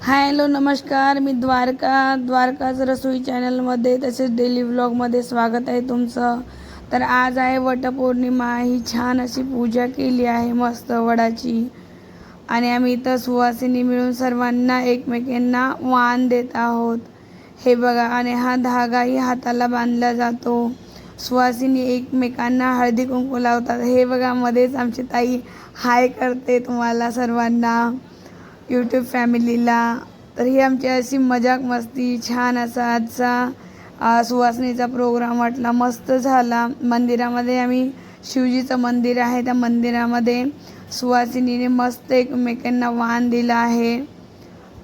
Hello नमस्कार, मी द्वारकाच रसोई चॅनलमध्ये तसेच डेली व्लॉगमध्ये स्वागत आहे तुमचं. तर आज आहे वटपौर्णिमा. ही छान अशी पूजा केली आहे मस्त वडाची, आणि आम्ही इथं सुवासिनी मिळून सर्वांना एकमेकांना वाण देत आहोत. हे बघा, आणि हा धागाही हाताला बांधला जातो. सुवासिनी एकमेकांना हळदी कुंकू लावतात. हे बघा, मध्येच आमची ताई हाय करते तुम्हाला सर्वांना, यूट्यूब फॅमिलीला. तर ही आमची अशी मजाक मस्ती छान असा आजचा सुवासिनीचा प्रोग्राम वाटला, मस्त झाला. मंदिरामध्ये आम्ही, शिवजीचं मंदिर आहे, त्या मंदिरामध्ये सुवासिनीने मस्त एकमेकांना वाण दिला आहे.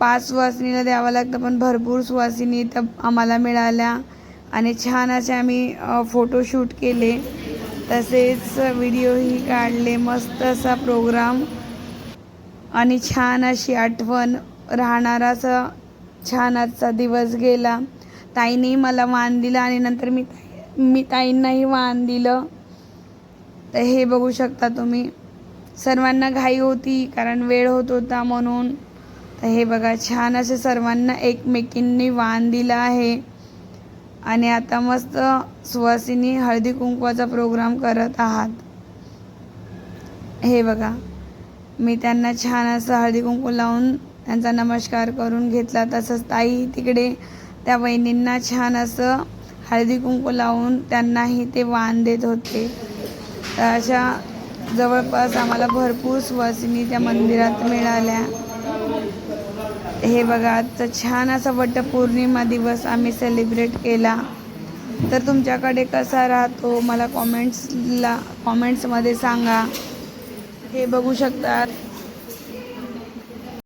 5 सुवासिनीला द्यावं लागतं, पण भरपूर सुवासिनी तर आम्हाला मिळाल्या. आणि छान असे आम्ही फोटोशूट केले, तसेच व्हिडिओही काढले. मस्त असा प्रोग्राम आणि छान अशी आठवण राहणारा असा छान आजचा दिवस गेला. ताईंनी मला वाण दिलं आणि नंतर मी ताईंनाही वाण दिलं. तर हे बघू शकता तुम्ही, सर्वांना घाई होती कारण वेळ होत होता म्हणून. तर हे बघा, छान असे सर्वांना एकमेकींनी वाण दिला आहे. आणि आता मस्त सुवासिनी हळदी कुंकवाचा प्रोग्राम करत आहात. हे बघा, मी त्यांना छान असं हळदी कुंकू लावून त्यांचा नमस्कार करून घेतला. तसंच ताई तिकडे त्या वहिनींना छान असं हळदी कुंकू लावून त्यांनाही ते वाण देत होते. तर अशा जवळपास आम्हाला भरपूर सुवासिनी त्या मंदिरात मिळाल्या. हे बघा, आजचा छान असा वटपौर्णिमा दिवस आम्ही सेलिब्रेट केला. तर तुमच्याकडे कसा राहतो मला कॉमेंट्समध्ये सांगा. हे बघू शकता,